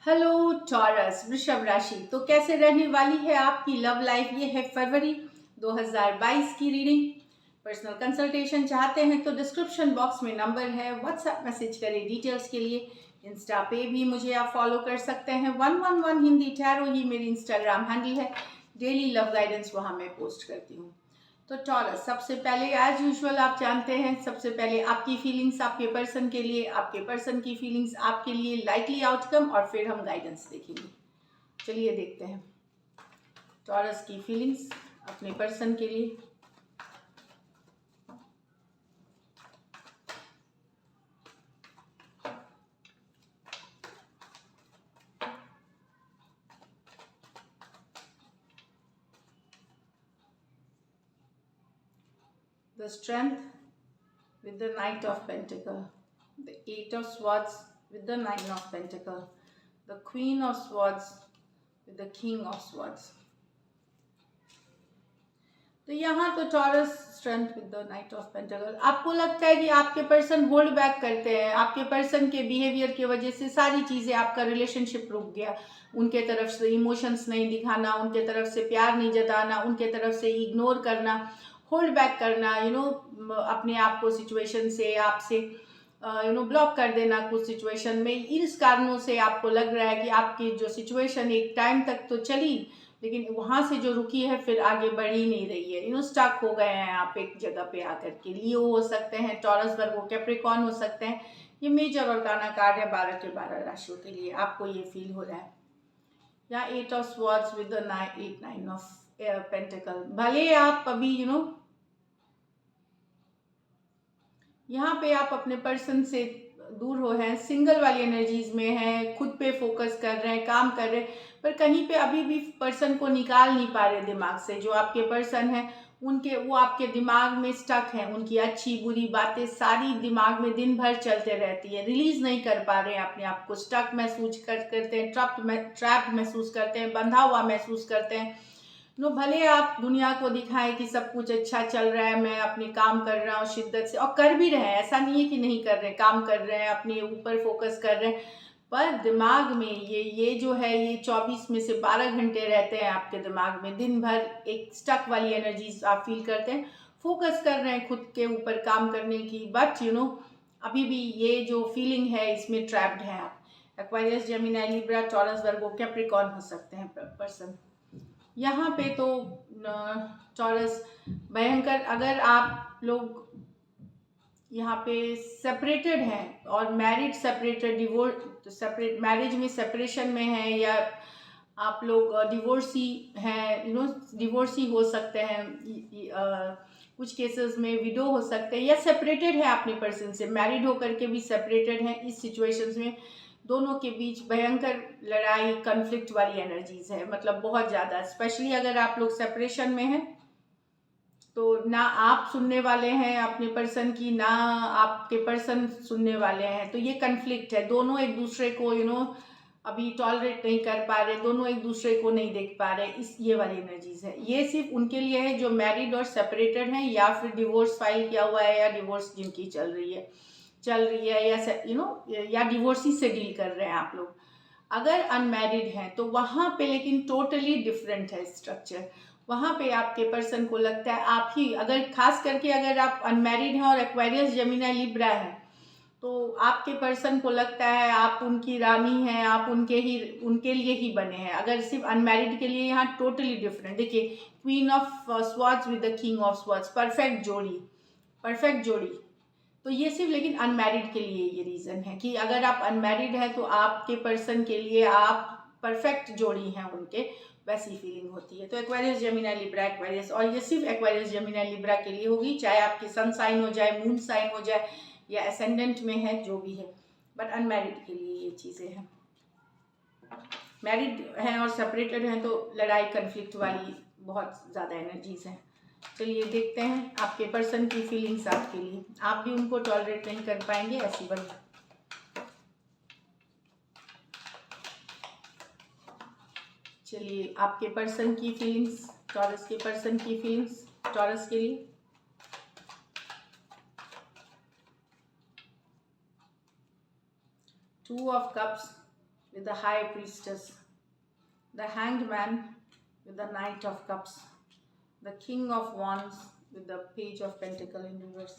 Hello taurus वृषभ राशि। तो कैसे रहने वाली है आपकी लव लाइफ? ये है फरवरी 2022 की रीडिंग। पर्सनल कंसल्टेशन चाहते हैं तो डिस्क्रिप्शन बॉक्स में नंबर है, व्हाट्सएप मैसेज करें डिटेल्स के लिए। इंस्टा पे भी मुझे आप फॉलो कर सकते हैं। 111 हिंदी टैरो ही मेरी इंस्टाग्राम हैंडल है। डेली लव गाइडेंस वहाँ मैं पोस्ट करती हूँ। तो टॉरस, सबसे पहले एज यूजुअल आप जानते हैं, सबसे पहले आपकी फीलिंग्स आपके पर्सन के लिए, आपके पर्सन की फीलिंग्स आपके लिए, लाइकली आउटकम, और फिर हम गाइडेंस देखेंगे। चलिए देखते हैं टॉरस की फीलिंग्स अपने पर्सन के लिए। The strength with the Knight of Pentacle, the Eight of Swords with the Nine of Pentacle, the Queen of Swords with the King of Swords। तो यहाँ तो Taurus strength with the knight of pentacle. आपको लगता है कि आपके person hold back करते हैं, आपके पर्सन के बिहेवियर की वजह से सारी चीज़ें, आपका रिलेशनशिप रुक गया। उनके तरफ से इमोशंस नहीं दिखाना, उनके तरफ से प्यार नहीं जताना, उनके तरफ से इग्नोर करना, होल्ड बैक करना, अपने आप को सिचुएशन से, आपसे ब्लॉक कर देना कुछ सिचुएशन में। इस कारणों से आपको लग रहा है कि आपकी जो सिचुएशन एक टाइम तक तो चली, लेकिन वहां से जो रुकी है फिर आगे बढ़ ही नहीं रही है। स्टक हो गए हैं आप एक जगह पे आकर के। लियो हो सकते हैं, टॉरस, वर्गो, कैप्रिकॉर्न हो सकते हैं। ये मेजर और काना कार्ड है 12 के 12 राशियों के लिए। आपको ये फील हो रहा है। या eight of swords with the nine of pentacle. भले आप अभी यहाँ पे आप अपने पर्सन से दूर हो हैं, सिंगल वाली एनर्जीज में हैं, खुद पे फोकस कर रहे हैं, काम कर रहे हैं, पर कहीं पे अभी भी पर्सन को निकाल नहीं पा रहे दिमाग से। जो आपके पर्सन है वो आपके दिमाग में स्टक है। उनकी अच्छी बुरी बातें सारी दिमाग में दिन भर चलते रहती है। रिलीज नहीं कर पा रहे हैं अपने आप को। स्टक महसूस करते हैं, ट्रैप्ड महसूस करते हैं, बंधा हुआ महसूस करते हैं। भले आप दुनिया को दिखाएं कि सब कुछ अच्छा चल रहा है, मैं अपने काम कर रहा हूँ शिद्दत से, और कर भी रहे हैं, ऐसा नहीं है कि नहीं कर रहे, काम कर रहे हैं, अपने ऊपर फोकस कर रहे हैं, पर दिमाग में ये जो है, ये 24 में से 12 घंटे रहते हैं आपके दिमाग में। दिन भर एक स्टक वाली एनर्जी आप फील करते हैं। फोकस कर रहे हैं खुद के ऊपर काम करने की, बट अभी भी ये जो फीलिंग है इसमें ट्रैप्ड है आप। एक्वारियस, जेमिनी, लिब्रा, टॉरस, वर्गो, कैप्रिकॉर्न हो सकते हैं पर्सन। यहाँ पे तो टॉरस भयंकर, अगर आप लोग यहाँ पे सेपरेटेड हैं और married separated, divorce separate, marriage में सेपरेशन में है, या आप लोग डिवोर्सी हैं, डिवोर्सी हो सकते हैं। कुछ केसेस में विडो हो सकते हैं, या सेपरेटेड है अपने पर्सन से, मैरिड होकर के भी सेपरेटेड हैं। इस सिचुएशंस में दोनों के बीच भयंकर लड़ाई, कन्फ्लिक्ट वाली एनर्जीज है, मतलब बहुत ज़्यादा। स्पेशली अगर आप लोग सेपरेशन में हैं तो ना आप सुनने वाले हैं अपने पर्सन की, ना आपके पर्सन सुनने वाले हैं। तो ये कन्फ्लिक्ट है। दोनों एक दूसरे को अभी टॉलरेट नहीं कर पा रहे, दोनों एक दूसरे को नहीं देख पा रहे। ये वाली एनर्जीज है। ये सिर्फ उनके लिए है जो मैरिड और सेपरेटेड हैं, या फिर डिवोर्स फाइल किया हुआ है, या डिवोर्स जिनकी चल रही है, या डिवोर्सी से डील कर रहे हैं आप लोग। अगर अनमैरिड हैं तो वहां पे लेकिन टोटली डिफरेंट है स्ट्रक्चर। वहां पे आपके पर्सन को लगता है आप ही, अगर खास करके अगर आप अनमैरिड हैं और एक्वेरियस, जेमिनी, लिब्रा हैं, तो आपके पर्सन को लगता है आप उनकी रानी हैं, आप उनके लिए ही बने हैं। अगर सिर्फ अनमैरिड के लिए यहाँ टोटली डिफरेंट। देखिए, queen of swords with the king of swords, perfect जोड़ी, परफेक्ट जोड़ी। तो ये सिर्फ लेकिन अनमैरिड के लिए ये रीज़न है कि अगर आप अनमैरिड हैं तो आपके पर्सन के लिए आप परफेक्ट जोड़ी हैं उनके, वैसी फीलिंग होती है। तो एक्वेरियस, जेमिनी, लिब्रा, एक्वेरियस, और ये सिर्फ एक्वेरियस, जेमिनी, लिब्रा के लिए होगी, चाहे आपकी सन साइन हो जाए, मून साइन हो जाए, या एसेंडेंट में है, जो भी है। बट अनमैरिड के लिए ये चीज़ें हैं। मैरिड हैं और सेपरेटेड हैं तो लड़ाई, कन्फ्लिक्ट वाली बहुत ज़्यादा एनर्जीज हैं। चलिए देखते हैं आपके पर्सन की फीलिंग्स आपके लिए। आप भी उनको टॉलरेट नहीं कर पाएंगे, ऐसी बात। चलिए आपके पर्सन की फीलिंग्स, टॉरस के पर्सन की फीलिंग्स टॉरस के लिए। Two of cups, with the High Priestess, the Hanged Man with the Knight of Cups, the King of Wands with the Page of Pentacle in reverse.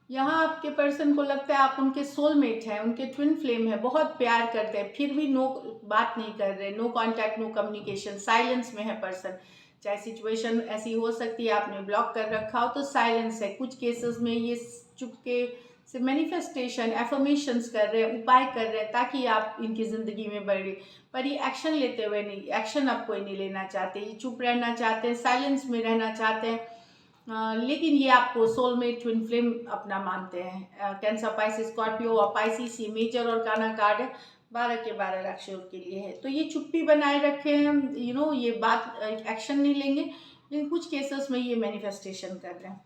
यहाँ आपके person को लगता है आप उनके सोलमेट हैं, उनके ट्विन फ्लेम है, बहुत प्यार करते हैं, फिर भी नो बात नहीं कर रहे, no contact, no communication, silence में है पर्सन। चाहे सिचुएशन ऐसी हो सकती है आपने ब्लॉक कर रखा हो तो साइलेंस है। कुछ केसेस में ये चुपके से मैनिफेस्टेशन, एफर्मेशंस कर रहे हैं, उपाय कर रहे हैं ताकि आप इनकी ज़िंदगी में बढ़े, पर ये एक्शन लेते हुए नहीं, एक्शन आप कोई नहीं लेना चाहते, ये चुप रहना चाहते हैं, साइलेंस में रहना चाहते हैं। लेकिन ये आपको सोलमेट ट्विन फ्लेम अपना मानते हैं। कैंसर, पाइसिस, स्कॉर्पियो और पाइसिस ये मेजर और काना कार्ड है, 12 के 12 राशियों के लिए है। तो ये चुप्पी बनाए रखे हैं, ये बात एक्शन नहीं लेंगे, लेकिन कुछ केसेस में ये मैनिफेस्टेशन कर रहे हैं।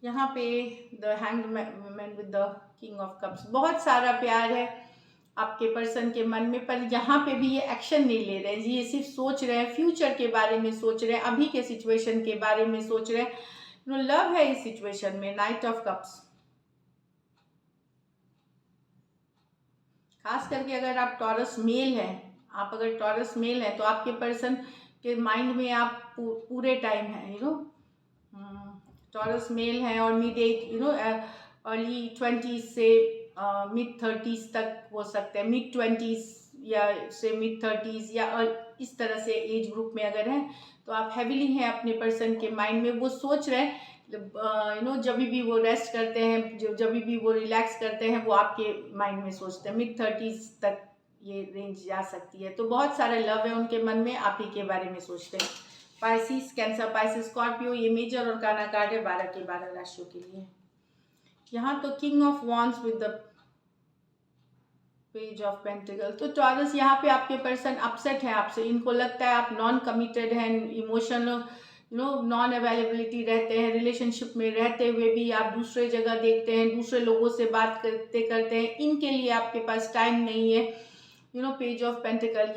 यहाँ पे the hanged man with the king of cups, बहुत सारा प्यार है आपके पर्सन के मन में, पर यहाँ पे भी ये एक्शन नहीं ले रहे हैं, ये सिर्फ सोच रहे हैं, फ्यूचर के बारे में सोच रहे हैं, अभी के सिचुएशन के बारे में सोच रहे हैं। लव है इस सिचुएशन में, नाइट ऑफ कप्स। खास करके अगर आप टॉरस मेल हैं, आप अगर टॉरस मेल हैं तो आपके पर्सन के माइंड में आप पूरे टाइम हैं, टॉरस मेल हैं और मिड एज, अर्ली 20s से मिड 30s तक हो सकते हैं, मिड 20s या से मिड 30s या इस तरह से एज ग्रुप में अगर हैं तो आप हैविली हैं अपने पर्सन के माइंड में। वो सोच रहे हैं, जब भी वो रेस्ट करते हैं, जब भी वो रिलैक्स करते हैं, वो आपके माइंड में सोचते हैं। मिड 30s तक ये रेंज जा सकती है। तो बहुत सारा लव है उनके मन में, आप ही के बारे में सोचते हैं। पाइसिस, कैंसर, पाइसिस, स्कॉर्पियो ये मेजर और काना कार्ड है 12 के 12 राशियों के लिए। यहाँ तो king of wands with the page of pentacle. तो टॉरस यहाँ पे आपके पर्सन अपसेट है आपसे, इनको लगता है आप नॉन कमिटेड हैं, इमोशनल नॉन अवेलेबिलिटी रहते हैं, रिलेशनशिप में रहते हुए भी आप दूसरे जगह देखते हैं, दूसरे लोगों से बात करते करते हैं, इनके लिए आपके पास टाइम नहीं है। पेज ऑफ पेंटिकल,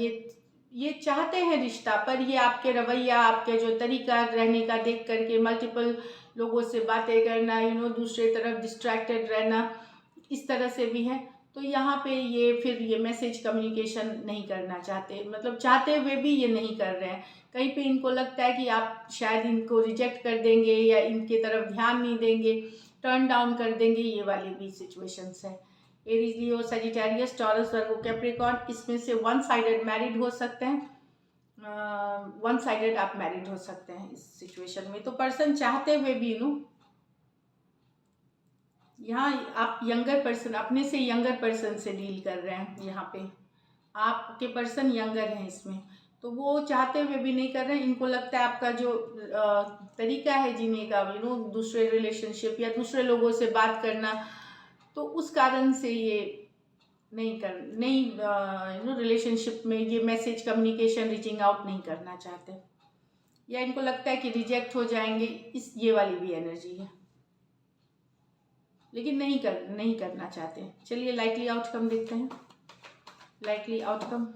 ये चाहते हैं रिश्ता, पर ये आपके रवैया, आपके जो तरीका रहने का देख करके मल्टीपल लोगों से बातें करना, दूसरे तरफ डिस्ट्रैक्टेड रहना, इस तरह से भी है। तो यहाँ पे ये मैसेज कम्युनिकेशन नहीं करना चाहते, मतलब चाहते हुए भी ये नहीं कर रहे हैं। कहीं पे इनको लगता है कि आप शायद इनको रिजेक्ट कर देंगे या इनके तरफ ध्यान नहीं देंगे, टर्न डाउन कर देंगे, ये वाली भी सिचुएशंस है। एरीज, लियो, सजिटेरियस, टॉरस, वर्गो, कैप्रिकॉर्न, इसमें से वन साइडेड मैरिड हो सकते हैं, वन साइडेड आप मैरिड हो सकते हैं इस सिचुएशन में। तो पर्सन चाहते हुए भी यहाँ आप यंगर पर्सन, अपने से यंगर पर्सन से डील कर रहे हैं। यहाँ पे आपके पर्सन यंगर हैं इसमें, तो वो चाहते हुए भी नहीं कर रहे हैं। इनको लगता है आपका जो तरीका है जीने का, दूसरे रिलेशनशिप या दूसरे लोगों से बात करना, तो उस कारण से ये नहीं रिलेशनशिप में ये मैसेज कम्युनिकेशन, रीचिंग आउट नहीं करना चाहते, या इनको लगता है कि रिजेक्ट हो जाएंगे, ये वाली भी एनर्जी है, लेकिन नहीं करना चाहते। चलिए लाइकली आउटकम देखते हैं। लाइकली आउटकम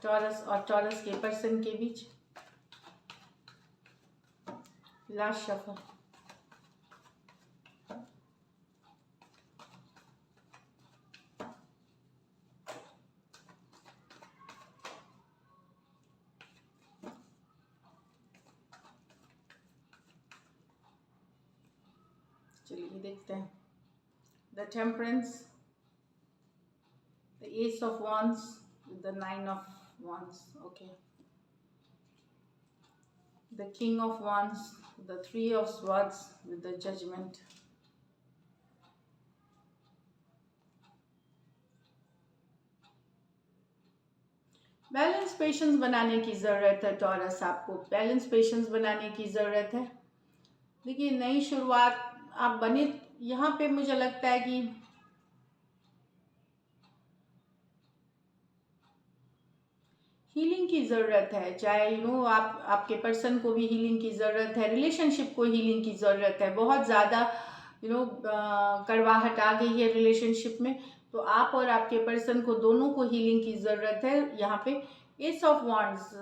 टॉरस और टॉरस के पर्सन के बीच, लास्ट शफल। चलिए देखते हैं। The temperance, the S of wands with the 9 of wands, okay, the king of wands, the 3 of swords with the judgment, balance patience बनाने की ज़रूरत है टॉरस, आपको बैलेंस पेशेंस बनाने की ज़रूरत है। देखिए नई शुरुआत आप बने, यहाँ पे मुझे लगता है कि हीलिंग की ज़रूरत है, चाहे आपके पर्सन को भी हीलिंग की ज़रूरत है, रिलेशनशिप को हीलिंग की ज़रूरत है। बहुत ज़्यादा कड़वाहट आ गई है रिलेशनशिप में, तो आप और आपके पर्सन को दोनों को हीलिंग की ज़रूरत है। यहाँ पे एस ऑफ वॉन्ड्स,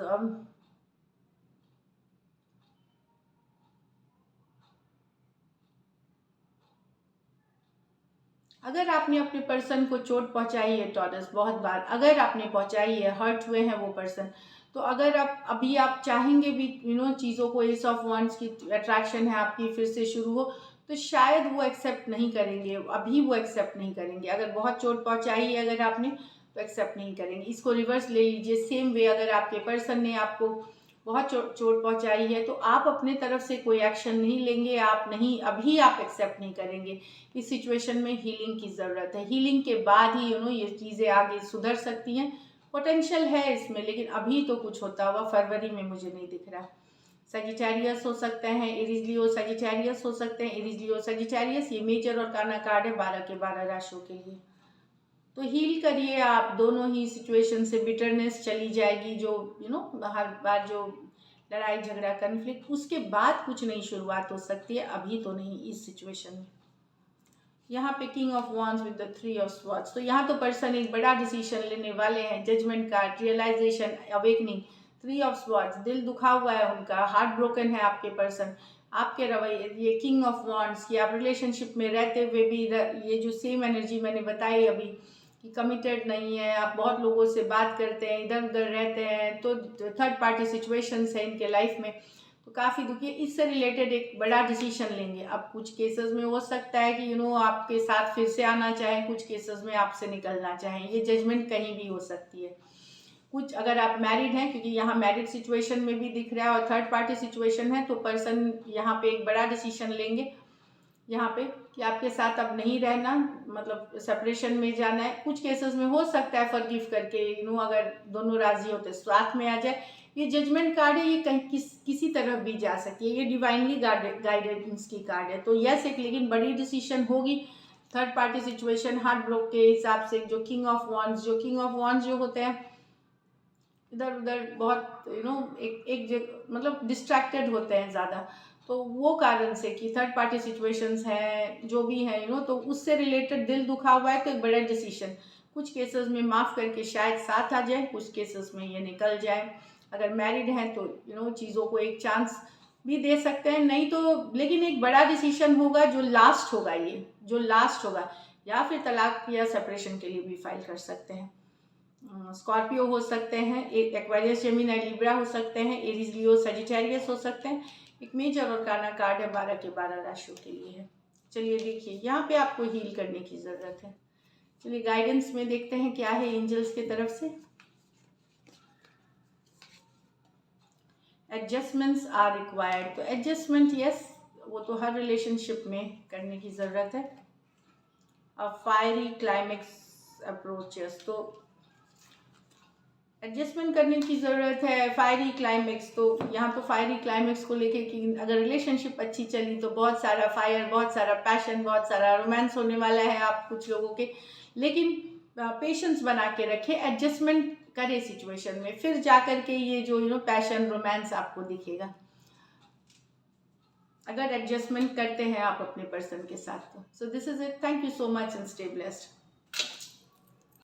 अगर आपने अपने पर्सन को चोट पहुंचाई है टॉरस बहुत बार, अगर आपने पहुंचाई है, हर्ट हुए हैं वो पर्सन, तो अगर आप चाहेंगे भी चीज़ों को, एस ऑफ वांड्स की अट्रैक्शन है आपकी फिर से शुरू हो, तो शायद वो एक्सेप्ट नहीं करेंगे, अभी वो एक्सेप्ट नहीं करेंगे। अगर बहुत चोट पहुंचाई है अगर आपने, तो एक्सेप्ट नहीं करेंगे। इसको रिवर्स ले लीजिए, सेम वे अगर आपके पर्सन ने आपको बहुत चोट पहुंचाई है तो आप अपने तरफ से कोई एक्शन नहीं लेंगे, अभी आप एक्सेप्ट नहीं करेंगे। इस सिचुएशन में हीलिंग की ज़रूरत है। हीलिंग के बाद ही ये चीज़ें आगे सुधर सकती हैं। पोटेंशियल है इसमें, लेकिन अभी तो कुछ होता हुआ फरवरी में मुझे नहीं दिख रहा। सजिटेरियस हो सकते हैं, एरीज लियो सजिटेरियस हो सकते हैं, एरीज लियो सजिटेरियस, ये मेजर और काना कार्ड है 12 के 12 राशियों के लिए। तो हील करिए आप दोनों ही सिचुएशन से। बिटरनेस चली जाएगी, जो हर बार जो लड़ाई झगड़ा कन्फ्लिक्ट, उसके बाद कुछ नई शुरुआत हो सकती है, अभी तो नहीं इस सिचुएशन में। यहाँ पे king of wands with the 3 of swords, तो यहाँ तो पर्सन एक बड़ा डिसीजन लेने वाले हैं। Judgment card, realization, awakening, 3 of swords, दिल दुखा हुआ है उनका, हार्ट ब्रोकन है आपके पर्सन। आपके रवैये, ये किंग ऑफ वॉन्ड्स कि आप रिलेशनशिप में रहते हुए भी ये जो सेम एनर्जी मैंने बताई अभी कि कमिटेड नहीं है, आप बहुत लोगों से बात करते हैं, इधर उधर रहते हैं, तो थर्ड पार्टी सिचुएशंस है इनके लाइफ में, तो काफ़ी दुखी है। इससे रिलेटेड एक बड़ा डिसीजन लेंगे। अब कुछ केसेस में हो सकता है कि आपके साथ फिर से आना चाहें, कुछ केसेस में आपसे निकलना चाहें, ये जजमेंट कहीं भी हो सकती है। कुछ अगर आप मैरिड हैं, क्योंकि यहाँ मैरिड सिचुएशन में भी दिख रहा है और थर्ड पार्टी सिचुएशन है, तो पर्सन यहाँ पे एक बड़ा डिसीजन लेंगे यहाँ पे कि आपके साथ अब नहीं रहना, मतलब सेपरेशन में जाना है। कुछ केसेस में हो सकता है फॉरगिव करके अगर दोनों राजी होते साथ में आ जाए। ये जजमेंट कार्ड है, ये कहीं किसी तरफ भी जा सकती है, ये डिवाइनली गाइडेंस की कार्ड है। तो यस, एक लेकिन बड़ी डिसीजन होगी third party situation, heart broke के हिसाब से। जो किंग ऑफ वॉन्ड्स जो होते हैं इधर उधर बहुत एक मतलब डिस्ट्रैक्टेड होते हैं ज़्यादा, तो वो कारण से कि थर्ड पार्टी सिचुएशंस हैं जो भी हैं तो उससे रिलेटेड दिल दुखा हुआ है, तो एक बड़ा डिसीजन। कुछ केसेस में माफ़ करके शायद साथ आ जाए, कुछ केसेस में ये निकल जाए। अगर मैरिड हैं तो चीज़ों को एक चांस भी दे सकते हैं, नहीं तो लेकिन एक बड़ा डिसीजन होगा जो लास्ट होगा, ये जो लास्ट होगा, या फिर तलाक या सेपरेशन के लिए भी फाइल कर सकते हैं। स्कॉर्पियो हो सकते हैं, एक एक्वेरियस, जेमिनी, लिब्रा हो सकते हैं, एरीज, लियो, सजिटेरियस हो सकते हैं। एक मेजर और काना कार्ड है 12 के 12 राशियों के लिए है। चलिए देखिए, यहाँ पे आपको हील करने की ज़रूरत है। चलिए गाइडेंस में देखते हैं क्या है एंजल्स की तरफ से। एडजस्टमेंट्स आर रिक्वायर्ड, तो एडजस्टमेंट यस, वो तो हर रिलेशनशिप में करने की ज़रूरत है। फायरी क्लाइमेक्स अप्रोचेस, तो एडजस्टमेंट करने की ज़रूरत है। फायरी क्लाइमेक्स, तो यहाँ तो फायरी क्लाइमेक्स को लेके कि अगर रिलेशनशिप अच्छी चली तो बहुत सारा फायर, बहुत सारा पैशन, बहुत सारा रोमांस होने वाला है आप कुछ लोगों के, लेकिन पेशेंस बना के रखें, एडजस्टमेंट करें सिचुएशन में, फिर जा कर के ये जो पैशन रोमांस आपको दिखेगा अगर एडजस्टमेंट करते हैं आप अपने पर्सन के साथ। तो so this is it, thank you so much and stay blessed.